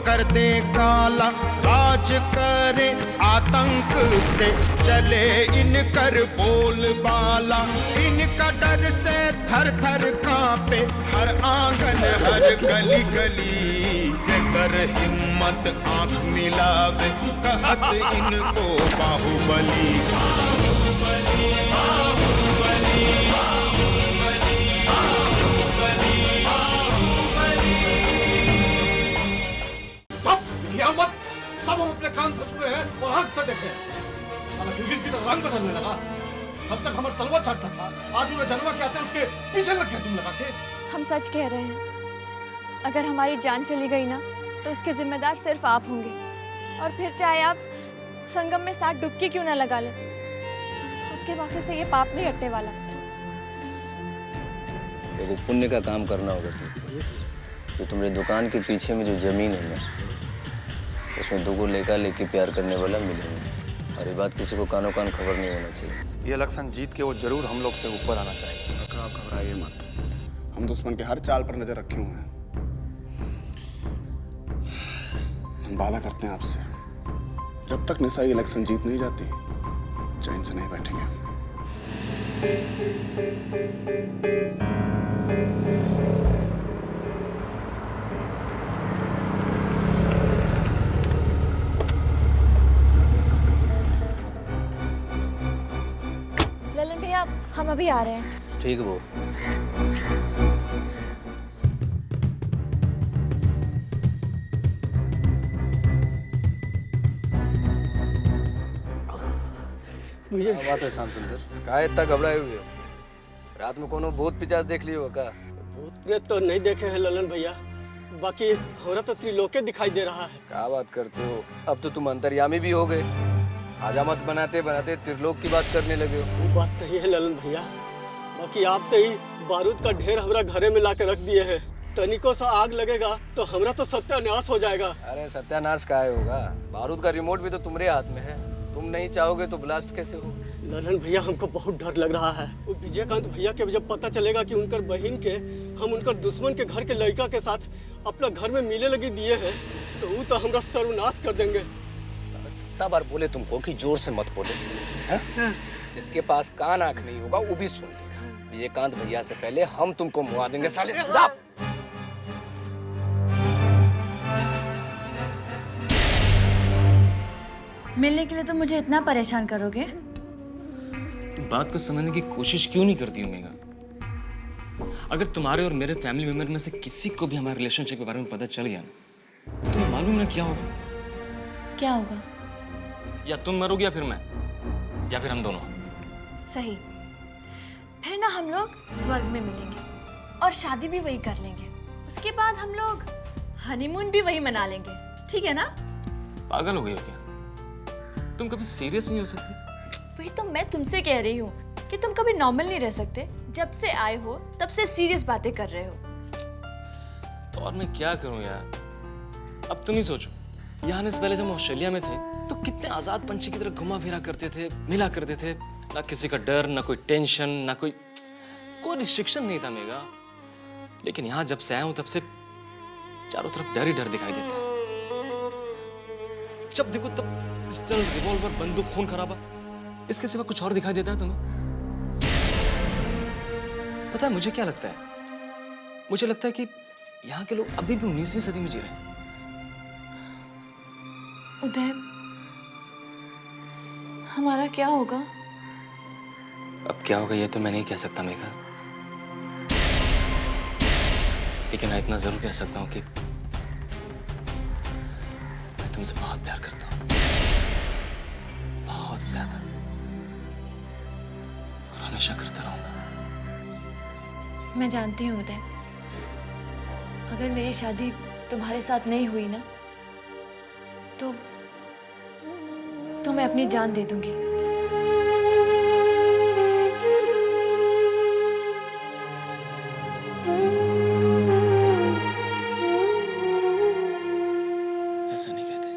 कर दे काला, राज करे आतंक से चले इनकर बोलबाला। इनका डर से थर थर कांपे हर आंगन हर गली गली। कर हिम्मत आंख मिलावे कहत इनको बाहुबली। सब हम अपने कान से सुने हैं और आंख से देखे हैं। की तरह रंग बदलने लगा। अब तक हमारा तलवार चाटता था, आज उन्हें जनवा के आते उसके पीछे लग गया तुम लगा के। हम सच कह रहे हैं, अगर हमारी जान चली गई ना तो इसके जिम्मेदार सिर्फ आप होंगे। और फिर चाहे आप संगम में 7 डुबकी क्यों ना लगा ले, आपके वास्ते से ये पाप नहीं हटने वाला। तो पुण्य का काम करना होगा तो तुम्हारी दुकान के पीछे में जो जमीन है ना, उसमें 2 लेका लेके प्यार करने वाला मिलेंगे। और ये बात किसी को कानो कान खबर नहीं होना चाहिए। ये इलेक्शन जीत के वो जरूर हम लोग से ऊपर आना चाहिए। आप घबराइए मत, हम दुश्मन के हर चाल पर नजर रखे हुए हैं। हम वादा करते हैं आपसे, जब तक निसाई इलेक्शन जीत नहीं जाती चैन से नहीं बैठेंगे हम। ललन भैया, हम अभी आ रहे हैं। ठीक है वो। क्या बात है श्याम सुंदर, काहे इतना घबराए हुए हो? रात में कोनो भूत पिचास देख लियो का? भूत प्रेत तो नहीं देखे हैं ललन भैया, बाकी हमरा तो त्रिलोके दिखाई दे रहा है। क्या बात करते हो, अब तो तुम अंतर्यामी भी हो गए। हजामत बनाते बनाते त्रिलोक की बात करने लगे हो। वो बात तो ही है ललन भैया, बाकी आप तो ही बारूद का ढेर हमरा घरे में ला के रख दिए हैं। तनिको सा आग लगेगा तो हमरा तो सत्यानाश हो जाएगा। अरे सत्यानाश काहे होगा, बारूद का रिमोट भी तो तुम्हारे हाथ में है। तुम नहीं चाहोगे तो ब्लास्ट कैसे हो? ललन भैया, हमको बहुत डर लग रहा है। वो विजयकांत भैया के जब पता चलेगा कि उनकर बहन के हम उनकर दुश्मन के घर के लड़का के साथ अपना घर में मिले लगी दिए हैं, तो वो तो हमरा सर्वनाश कर देंगे। इतना बार बोले तुमको कि जोर से मत बोले। जिसके पास कान आंख नहीं होगा वो भी सुन लेगा। विजयकांत भैया से पहले हम तुमको मुआ देंगे साले। मिलने के लिए तो मुझे इतना परेशान करोगे? तुम बात को समझने की कोशिश क्यों नहीं करती हो मेघा? अगर तुम्हारे और मेरे फैमिली मेंबर में से किसी को भी हमारे रिलेशनशिप के बारे में पता चल गया ना, तुम्हें मालूम ना क्या होगा? क्या होगा? या तुम मरोगे या फिर मैं, या फिर हम दोनों। सही, फिर ना हम लोग स्वर्ग में मिलेंगे और शादी भी वही कर लेंगे। उसके बाद हम लोग हनीमून भी वही मना लेंगे, ठीक है ना? पागल हो गई हो क्या? तुम कभी सीरियस नहीं हो सकती? वही तो मैं तुमसे कह रही हूँ कि तुम कभी नॉर्मल नहीं रह सकते। जब से आए हो तब से सीरियस बातें कर रहे हो। तो और मैं क्या करूं यार? अब तुम ही सोचो, यहाँ आने से पहले जब हम ऑस्ट्रेलिया में थे तो कितने आजाद पंछी की तरह घुमा फिरा करते थे, मिला करते थे। ना किसी का डर, ना कोई टेंशन, ना कोई रिस्ट्रिक्शन नहीं था मेगा। लेकिन यहाँ जब से आया हूं तब से चारों तरफ डर ही डर दिखाई देता है। जब देखो तब पिस्टल, रिवॉल्वर, बंदूक, खून खराबा, इसके सिवा कुछ और दिखाई देता है तुम्हें? पता है मुझे क्या लगता है? मुझे लगता है कि यहाँ के लोग अभी भी 19वीं सदी में जी रहे हैं। उदय, हमारा क्या होगा? अब क्या होगा ये तो मैं नहीं कह सकता मेघा, लेकिन मैं इतना जरूर कह सकता हूँ कि मैं तुमसे बहुत प्यार करता हूँ, बहुत ज्यादा, और हमेशा करता रहूंगा। मैं जानती हूँ उदय, अगर मेरी शादी तुम्हारे साथ नहीं हुई ना तो मैं अपनी जान दे दूंगी। ऐसा नहीं कहते।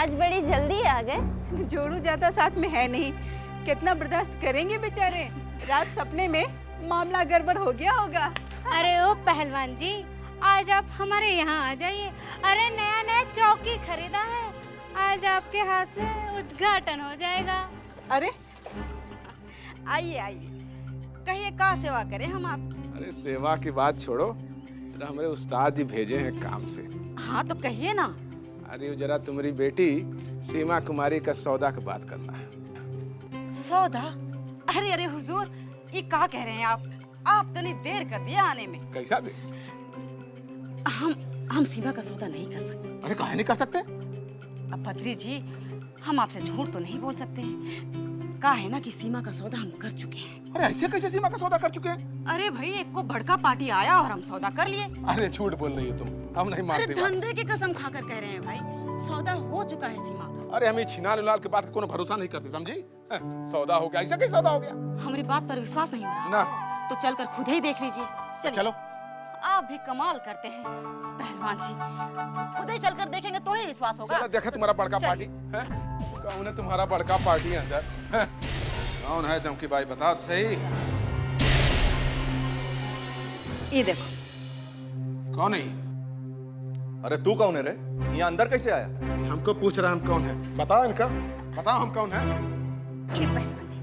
आज बड़ी जल्दी आ गए। जोड़ू ज्यादा साथ में है नहीं, कितना बर्दाश्त करेंगे बेचारे। रात सपने में मामला गड़बड़ हो गया होगा। अरे ओ पहलवान जी, आज आप हमारे यहाँ आ जाइए। अरे नया नया चौकी खरीदा है, आज आपके हाथ से उद्घाटन हो जाएगा। अरे आइए आइए, कहिए का सेवा करें हम आप। अरे सेवा की बात छोड़ो, जरा हमारे उस्ताद जी भेजे हैं काम से। हाँ तो कहिए ना। अरे वो जरा तुम्हारी बेटी सीमा कुमारी का सौदा की बात करना है। सौदा? अरे अरे हुजूर, ये क्या कह रहे हैं आप तनी देर कर दिया आने में। कैसा दे? हम सीमा का सौदा नहीं कर सकते। अरे काहे नहीं कर सकते? अब पत्री जी, हम आपसे झूठ तो नहीं बोल सकते हैं। का है ना कि सीमा का सौदा हम कर चुके हैं। अरे ऐसे कैसे सीमा का सौदा कर चुके हैं? अरे भाई, एक को बड़का पार्टी आया और हम सौदा कर लिए। अरे झूठ बोल रही हो तुम, हम नहीं मानते। अरे धंधे की कसम खाकर कह रहे हैं भाई, सौदा हो चुका है सीमा का। अरे हमें छिनाल उलाल के बात का कोनो भरोसा नहीं करते, समझी? सौदा हो गया, ऐसा कैसे सौदा हो गया? हमारी बात पर विश्वास नहीं हो रहा ना तो चलकर खुद ही देख लीजिए। चलो। आप भी कमाल करते हैं पहलवान जी, खुद ही चलकर देखेंगे तो ही विश्वास होगा। चलो देखा तुम्हारा बड़का पार्टी है? कौन है तुम्हारा बड़का पार्टी अंदर? कौन है चमकी बाई, बताओ तो सही। ये देखो। कौन है? अरे तू कौन है रे? यहाँ अंदर कैसे आया? हमको पूछ रहा हम कौन है, बताओ इनका, बताओ हम कौन है। ये पहलवान जी,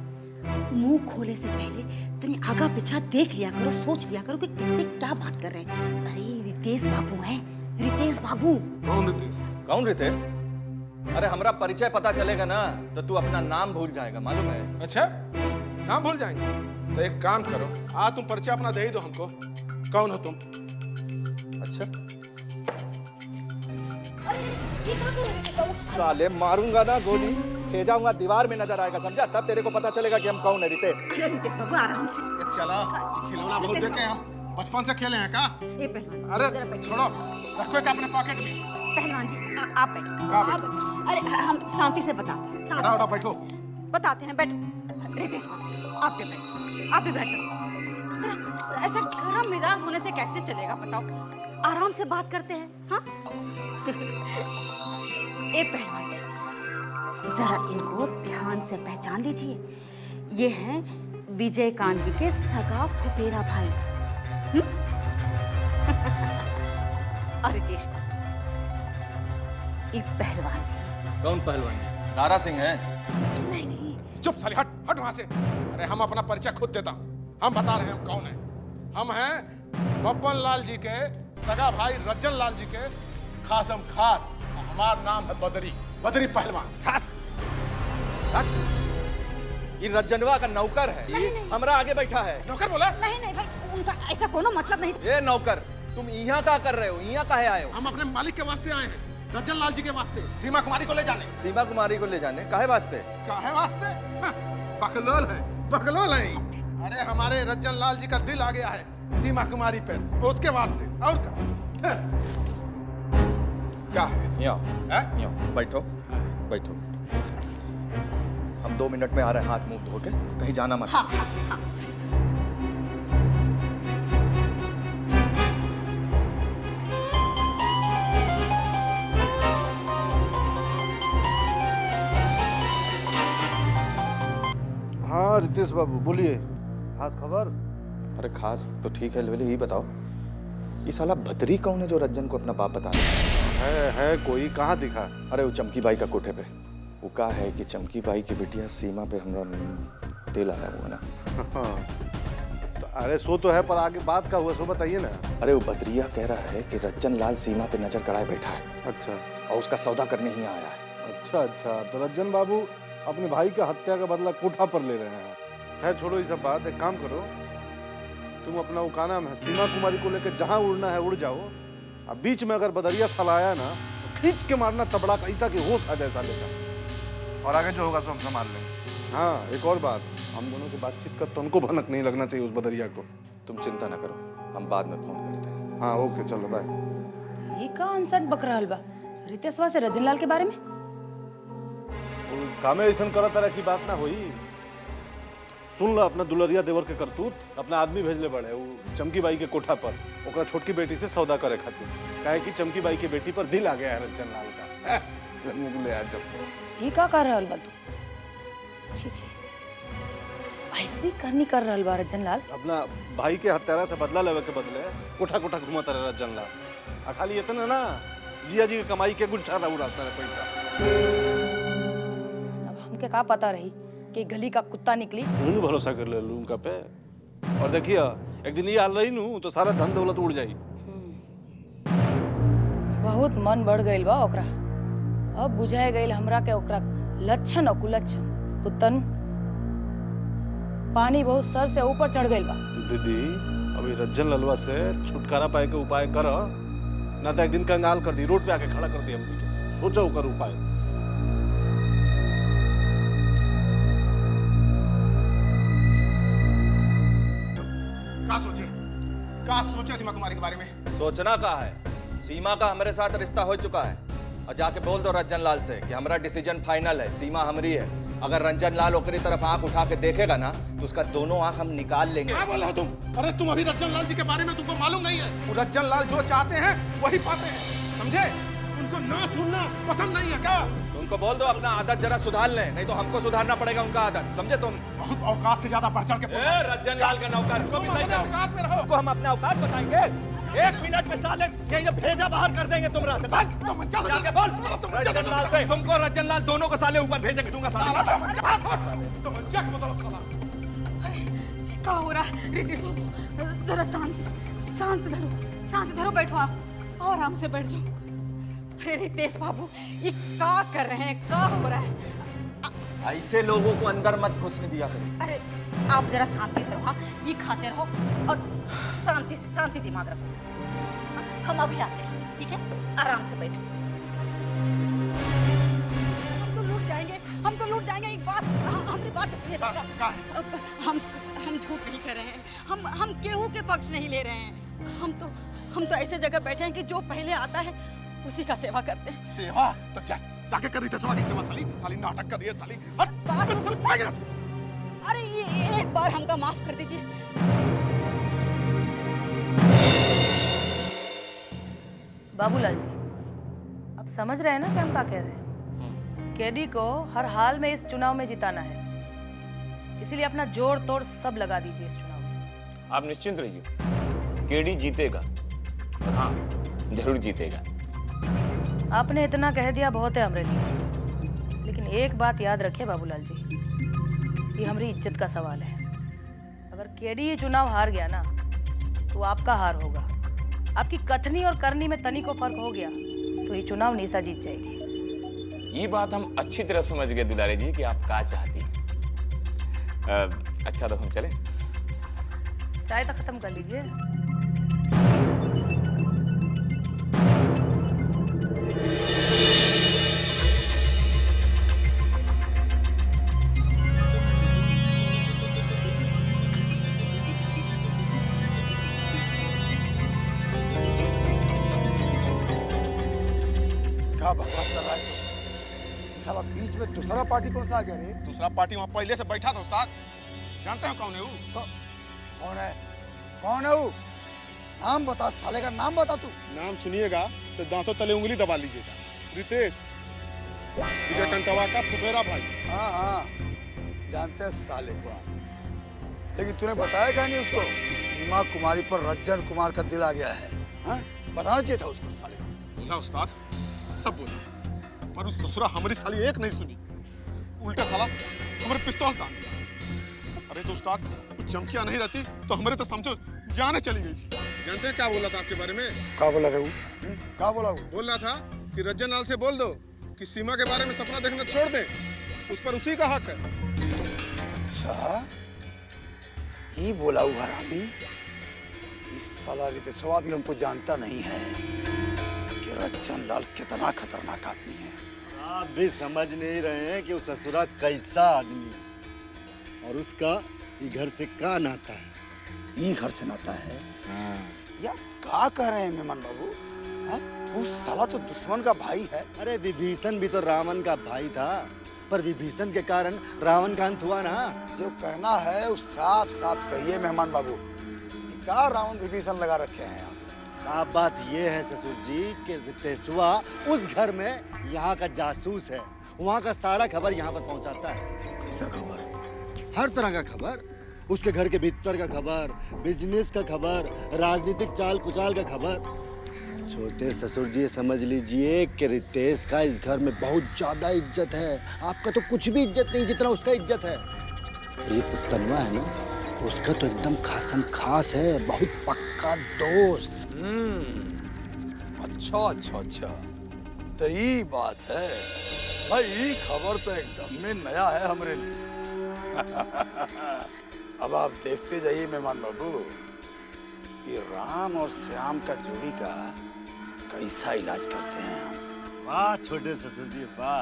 मुंह खोले से पहले तनी आगा पीछा देख लिया करो, सोच लिया करो कि किससे क्या बात कर रहे हैं। अरे रितेश बाबू हैं, रितेश बाबू। कौन रितेश? कौन रितेश? अरे हमारा परिचय पता चलेगा ना तो तू अपना नाम भूल जाएगा, मालूम है? अच्छा, नाम भूल जाएंगे? तो एक काम करो, आज तुम परिचय अपना दे ही दो हमको, कौन हो तुम? अच्छा, ये क्या कर रहे हैं बाबू? साले मारूंगा ना गोली, ले जाऊंगा दीवार में नजर आएगा, समझा? तब तेरे को पता चलेगा कि हम कौन है। रितेश। अरे रितेश बाबू आराम से। ये चला, खिलौना बहुत देखे हम, बचपन से खेले हैं का? ये पहलवान जी, अरे जरा बैठिए। छोड़ो, रखो क्या अपने पॉकेट में। पहलवान जी आप बैठो, आप बैठो। अरे हम शांति से बताते हैं, शांति हटाओ, से बैठो। बताते हैं, बैठो। रितेश बाबू आप भी बैठो, आप भी बैठो। जरा ऐसा गरम मिजाज होने से कैसे चलेगा बताओ? आराम से बात करते हैं। हाँ ए पहलवान जी, जरा इनको ध्यान से पहचान लीजिए। ये हैं विजयकांत जी के सगा फुफेरा भाई। और रितेश बाबू, ये पहलवान जी। कौन पहलवान? तारा सिंह है? नहीं नहीं, चुप साली, हट हट वहां से। अरे हम अपना परिचय खुद देता हूँ, हम बता रहे हैं हम कौन है। हम हैं बब्बन लाल जी के सगा भाई रज्जन लाल जी के खासम खास। हमारा नाम है बदरी, बदरी पहलवान खास। ये रज्जनवा का नौकर है, हमरा आगे बैठा है। नौकर बोला? नहीं नहीं भाई, उनका ऐसा कोनो मतलब नहीं। ये नौकर, तुम यहाँ क्या कर रहे हो? यहाँ काहे आए हो? हम अपने मालिक के वास्ते आए हैं, रज्जन लाल जी के वास्ते, सीमा कुमारी को ले जाने। सीमा कुमारी को ले जाने काहे वास्ते? काहे वास्ते? बकलोल है, बकलोल है। अरे हमारे रज्जन लाल जी का दिल आ गया है सीमा कुमारी पर, उसके वास्ते। और क्या? यहाँ बैठो, बैठो। हम 2 मिनट में आ रहे हैं, हाथ मुंह धो के, कहीं जाना मत। हाँ हाँ हाँ। हाँ रितेश बाबू बोलिए, खास खबर? अरे खास तो ठीक है, लेकिन ये बताओ, ये साला भतरी कौन है जो रज्जन को अपना बाप बता रहा है कोई? कहाँ दिखा? अरे वो चमकी बाई का कोठे पे। वो का है कि चमकी बाई की बिटिया सीमा पे हमरा तेल आया हुआ ना। तो अरे सो तो है, पर आगे बात का हुआ सो बताइए ना। अरे वो बदरिया कह रहा है कि रज्जन लाल सीमा पे नजर गड़ाए बैठा है। अच्छा। और उसका सौदा करने ही आया है। अच्छा अच्छा, तो रज्जन बाबू अपने भाई का हत्या का बदला कोठा पर ले रहे हैं। खैर छोड़ो ये सब बात, एक काम करो, तुम अपना वो का नाम है सीमा कुमारी को लेकर जहाँ उड़ना है उड़ जाओ। अब बीच में अगर बदरिया साला आया ना तो खींच के मारना तबड़ा कैसा कि होश आ जाए साले का, और आगे जो होगा सो हम संभाल लेंगे। हाँ एक और बात, हम दोनों की बातचीत का तो उनको भनक नहीं लगना चाहिए उस बदरिया को। तुम चिंता ना करो, हम बाद में फोन करते हैं। हाँ ओके, चलो बाय। ये का अनसट बकराल बा रितेशवा से रजन लाल के बारे में? कामे ऐसा करा तरह की बात ना हुई। सुन लो अपना दुलरिया देवर के करतूत, अपना आदमी भेजले बड़े वो चमकी बाई के कोठा पर ओकरा छोटकी बेटी से सौदा करे खातिर, काहे कि चमकी बाई के बेटी पर दिल आ गया है रज्जन लाल का। मुगले आ जाओ। ये का कर रहल बा तू? छी छी, ऐसी करनी कर रहल बा रजन लाल। अपना भाई के हत्यारा से बदला लेवे के बदले कोठा कोठा घुमाता रहे रजन लाल। आ खाली इतना ना, जिया जी की कमाई के गुच्छा उड़ाता रहे पैसा। अब हमके का पता रही कि गली का कुत्ता निकली। उन्हें भरोसा कर ले उनका पे। और देखिए एक दिन ये हाल रही नू तो सारा धन दौलत उड़ जाई। बहुत मन बढ़ गइल बा ओकरा। अब बुझाए गइल हमरा के ओकरा लक्षण और कुलक्षण। पुतन पानी बहुत सर से ऊपर चढ़ गइल बा। दीदी अभी रज्जन ललवा से छुटकारा पाए के उपाय कर, ना तो एक दिन कंगाल कर दी, रोड पे आके खड़ा कर दी हमनी के। सोचो कर उपाय। का सोचे सीमा कुमारी के बारे में? सोचना का है, सीमा का हमारे साथ रिश्ता हो चुका है। और जाके बोल दो रंजन लाल से कि हमारा डिसीजन फाइनल है, सीमा हमारी है। अगर रंजन लाल ओकरी तरफ आंख उठा के देखेगा ना तो उसका दोनों आंख हम निकाल लेंगे। क्या बोल रहे हो तुम? अरे तुम अभी रंजन लाल जी के बारे में तुमको मालूम नहीं है। वो रंजन लाल जो चाहते हैं वही पाते हैं, समझे? उनको ना सुनना पसंद नहीं है क्या? उनको बोल दो अपना आदत जरा सुधार लें, नहीं तो हमको सुधारना पड़ेगा उनका आदत, समझे तुम? बहुत औकात से ज्यादा बढ़ चढ़ के रंजन लाल का नौकर तुम अपने औकात में रहो। को हम अपने औकात बताएंगे। 1 मिनट में साले ये भेजा बाहर कर देंगे तुम रात में। जाके बोल रंजन लाल से, तुमको रंजन लाल दोनों को साले ऊपर भेजेंगे दूंगा साला। क्या हो रहा है रितेश बाबू? जरा शांत धरो, बैठो आप और आराम से बैठ जाओ। अरे रितेश बाबू ये क्या कर रहे हैं? क्या हो रहा है? ऐसे लोगों को अंदर मत घुसने दिया करो। अरे आप जरा शांति धरो, हाँ ये खाते रहो और शांति दिमाग रखो। हम अभी आते हैं, ठीक है? आराम से बैठो। हम तो लूट जाएंगे। एक बात हमारी बात सुनिए सरकार। हम झूठ नहीं कर रहे हैं, हम केहू के पक्ष नहीं ले रहे हैं। हम तो ऐसे जगह बैठे हैं कि जो पहले आता है उसी का सेवा करते हैं। सेवा तो जाके कर रही थी सेवा। साली नाटक कर रही है साली। अरे ये एक बार हमका माफ कर दीजिए। बाबूलाल जी, अब समझ रहे हैं ना कि हम क्या कह रहे हैं? केडी को हर हाल में इस चुनाव में जिताना है, इसलिए अपना जोर तोड़ सब लगा दीजिए इस चुनाव में। आप निश्चिंत रहिए, केडी जीतेगा। हाँ, जरूर जीतेगा। आपने इतना कह दिया बहुत है हमरे लिए, लेकिन एक बात याद रखिए बाबूलाल जी, ये हमारी इज्जत का सवाल है। अगर केडी ये चुनाव हार गया ना तो आपका हार होगा। आपकी कथनी और करनी में तनी को फर्क हो गया तो ये चुनाव निशा जीत जाएगी। ये बात हम अच्छी तरह समझ गए दुलारे जी कि आप क्या चाहती हैं। अच्छा तो हम चलें? चाय तो खत्म कर लीजिए। क्या बकवास कर रहा है तू? साला बीच में दूसरा पार्टी कौन सा आ गया रे? दूसरा पार्टी वहाँ पहले से बैठा था उस्ताद। जानते हो कौन है वो? कौन है वो? नाम बता साले का, नाम बता तू। नाम सुनिएगा तो दांतों तले उंगली दबा लीजिएगा। रितेश, विजय कंतवा का फुफेरा भाई। हाँ जानते हैं साले को, लेकिन तूने बताया क्या नहीं उसको कि सीमा कुमारी पर रज्जन कुमार का दिल आ गया है? हाँ? बताना चाहिए था उसको साले को। बोला उस्ताद, सब बोला, पर उस ससुरा हमारी साली एक नहीं सुनी। उल्टा साला हमारे पिस्तौल तान दिया। अरे तो उस्ताद कुछ चमकिया नहीं रहती तो हमारे तो समझो जाने चली गई थी। जानते हैं क्या बोला था आपके बारे में? क्या बोला रे? क्या बोला? बोल रहा था कि रज्जन लाल से बोल दो कि सीमा के बारे में सपना देखना छोड़ दे, उस पर उसी का हक है। अच्छा ये बोला हुआ हरामी। इस साला रितेशवा भी हमको जानता नहीं है कि रज्जन लाल कितना खतरनाक आदमी है। आप भी समझ नहीं रहे हैं कि वो ससुरा कैसा आदमी है और उसका ये घर से क्या नाता है। ये घर से नाता है? हाँ। या क्या कह रहे हैं मेमन बाबू? वो साला तो दुश्मन का भाई है। अरे विभीषण भी तो रावण का भाई था, पर विभीषण के कारण रावण का अंत हुआ ना। जो कहना है वो साफ साफ कहिए मेहमान बाबू। क्या रावण विभीषण लगा रखे हैं आप? आप बात ये है ससुर जी कि रितेशवा उस घर में यहाँ का जासूस है। वहाँ का सारा खबर यहाँ पर पहुँचाता है। कैसा खबर? हर तरह का खबर, उसके घर के भीतर का खबर, बिजनेस का खबर, राजनीतिक चाल कुचाल का खबर। छोटे ससुर जी समझ लीजिए कि रितेश का इस घर में बहुत ज्यादा इज्जत है। आपका तो कुछ भी इज्जत नहीं जितना उसका इज्जत है। और ये पुतनवा है ना, उसका तो एकदम खासम खास है, बहुत पक्का दोस्त। अच्छा तो ये बात है भाई। ये खबर तो एकदम में नया है हमरे लिए। अब आप देखते जाइए मेहमान बाबू कि राम और श्याम का जोड़ी का कैसा इलाज करते हैं हम। वाह छोटे ससुर जी वाह।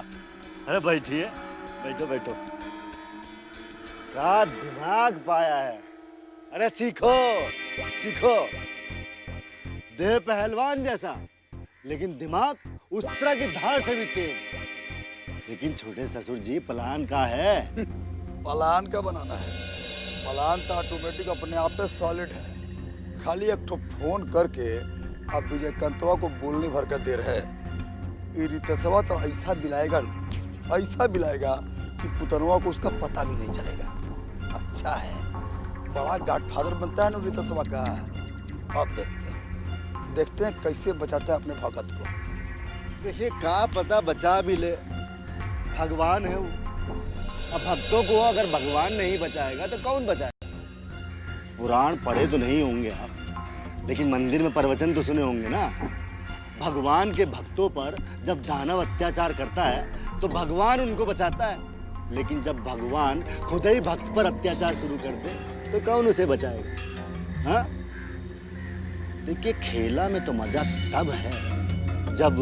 अरे बैठिए, बैठो बैठो। क्या दिमाग पाया है। अरे सीखो सीखो। देह पहलवान जैसा लेकिन दिमाग उस तरह की धार से भी तेज। लेकिन छोटे ससुर जी प्लान का है। प्लान का बनाना है? प्लान तो ऑटोमेटिक अपने आप पे सॉलिड है। खाली एक ठो फोन करके आप विजयकांतवा को बोलने भर का देर है। ये रितेशवा तो ऐसा बिलाएगा ना, ऐसा बिलाएगा कि पुतनवा को उसका पता भी नहीं चलेगा। अच्छा है, बड़ा गॉडफादर बनता है ना रितेशवा का। अब देखते हैं कैसे बचाता है अपने भगत को। देखिए क्या पता बचा भी ले, भगवान है वो। अब भक्तों को अगर भगवान नहीं बचाएगा तो कौन बचाएगा। पुराण पढ़े तो नहीं होंगे आप, लेकिन मंदिर में प्रवचन तो सुने होंगे ना। भगवान के भक्तों पर जब दानव अत्याचार करता है तो भगवान उनको बचाता है, लेकिन जब भगवान खुद ही भक्त पर अत्याचार शुरू कर दे तो कौन उसे बचाएगा। हाँ देखिए, खेला में तो मजा तब है जब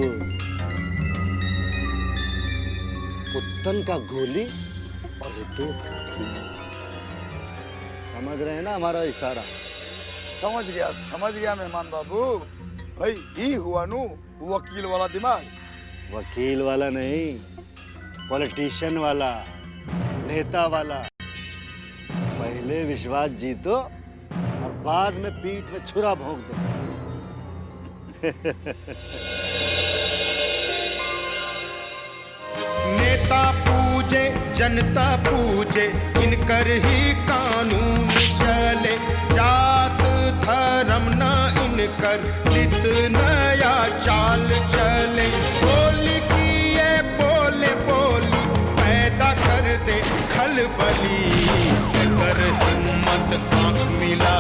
पुत्तन का गोली और रितेश का सीना। समझ रहे हैं ना हमारा इशारा? समझ गया मेहमान बाबू। भाई ये हुआ नु वकील वाला दिमाग। वकील वाला नहीं, पॉलिटिशियन वाला, नेता वाला। पहले विश्वास जीतो और बाद में पीठ में छुरा भोंक दो। नेता पूजे जनता पूजे, इनकर ही कानून चले। जात धर्म न इनकर नित नया चाल चले। बोली की ये बोले बोली पैदा कर दे खलबली। कर हिम्मत आंख मिला